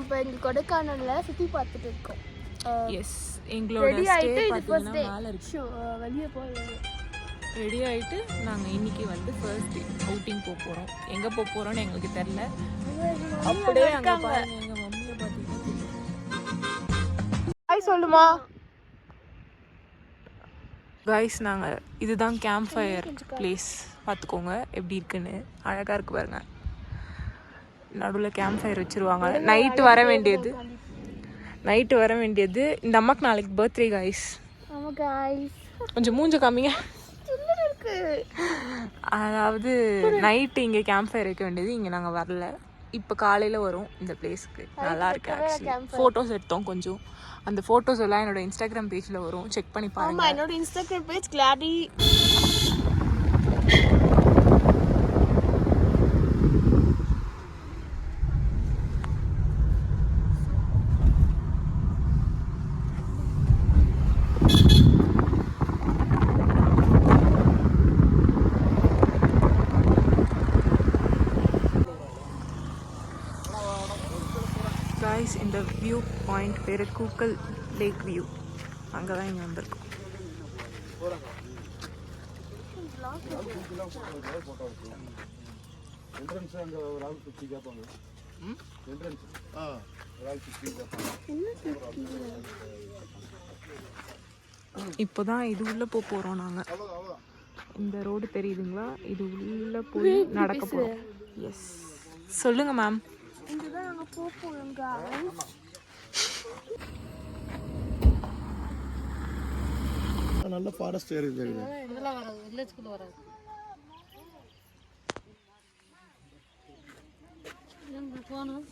இப்போ எங்கள் கொடைக்கானலில் சுற்றி பார்த்துட்டு இருக்கோம். எஸ், எங்களோட ஸ்டே பார்த்தீங்கன்னா மேலே இருக்கு. வெளியே போகிறது ரெடி ஆகிட்டு நாங்கள் இன்றைக்கி வந்து ஃபர்ஸ்ட் டே அவுட்டிங் போக போகிறோம். எங்கே போக போகிறோன்னு எங்களுக்கு தெரில. அப்படியே அங்கே பாருங்க, எங்கள் மம்மியை பார்த்தீங்கன்னா ஹாய் சொல்லுமா கைஸ். நாங்கள் இதுதான் கேம்ப் ஃபயர் பிளேஸ், பார்த்துக்கோங்க எப்படி இருக்குன்னு. அழகாக இருக்கு பாருங்க. நடுவில் கேம்ப் ஃபயர் வச்சுருவாங்க. நைட்டு வர வேண்டியது இந்த அம்மாக்கு நாளைக்கு பர்த்டே கைஸ். கொஞ்சம் மூஞ்ச காமிங்க. அதாவது நைட்டு இங்கே கேம்ப் ஃபயர் வைக்க வேண்டியது. இங்கே நாங்கள் வரல, இப்போ காலையில் வரும் இந்த பிளேஸ்க்கு. நல்லா இருக்கு ஆக்சுவலி. ஃபோட்டோஸ் எடுத்தோம் கொஞ்சம். அந்த ஃபோட்டோஸ் எல்லாம் என்னோட இன்ஸ்டாகிராம் பேஜில் வரும், செக் பண்ணி பாருங்க. என்னோட இன்ஸ்டாகிராம் பேஜ் கிளாடி. கைஸ், இந்த வியூ பாயிண்ட் பேர் கூக்கல் லேக் வியூ. அங்கே தான் இங்கே வந்திருக்கோம். இப்போதான் இது உள்ள போறோம் நாங்க. இந்த ரோடு தெரியுதுங்களா? இது உள்ள போய் நடக்க போறோம். எஸ், சொல்லுங்க மேம். இங்கதான் நாங்க போறோம் गाइस. நல்ல ஃபாரஸ்ட் ஏரியா இருக்குது. இதெல்லாம் வராது, வில்லேஜ்க்குள்ள வராது. நம்ம போறோம்.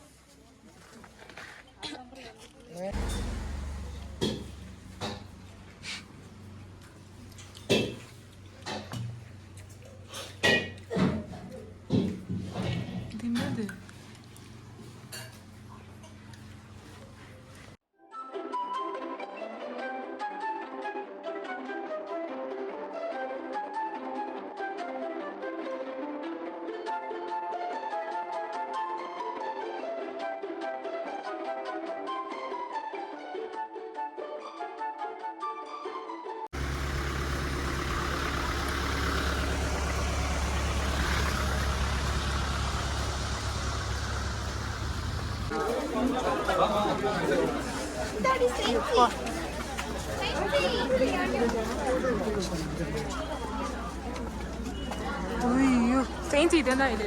என்னது? ஐயோ, சேஞ்சி இதான் இது.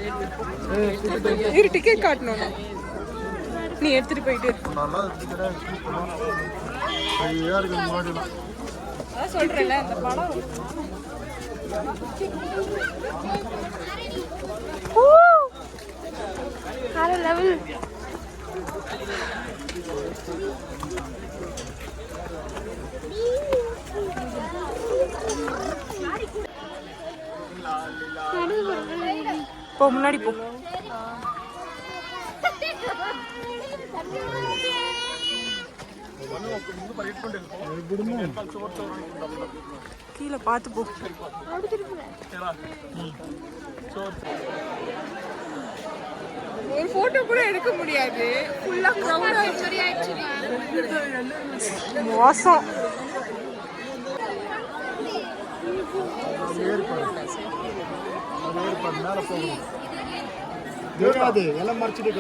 இரு, டிக்கெட் காட்டணும். நீ எடுத்துட்டு போயிட்டு சொல்றேன்ல அந்த படம். வேற லெவல். போ, முன்னாடி போ. கீழே பார்த்து போ. ஒரு போட்டோ கூட எடுக்க முடியாது, ஃபுல்லா கிரவுட் ஆயிடுச்சு. மோசம். எல்லாம் மறைச்சிட்டு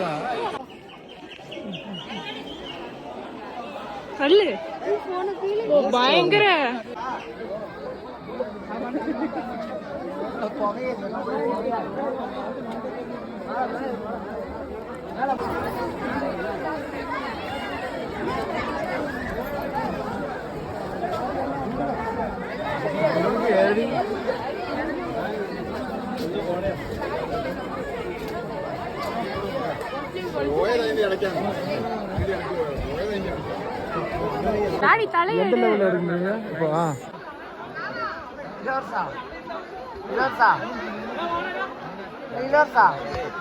கல்லு பயங்கர. தாடி தலையில இருக்குங்க. இப்போ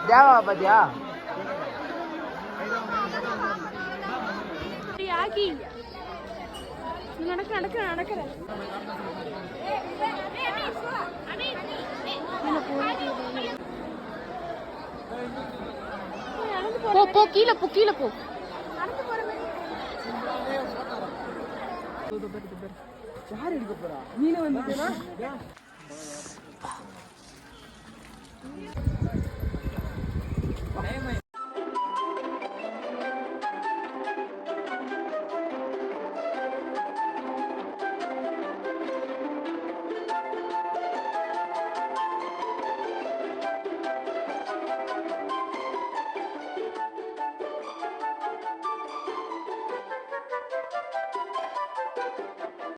தேவா பாத்தியா ஆகி நடக்கிற போ கீழே போ. யார் எடுக்க போறா? நீனே வந்துட்டேனா?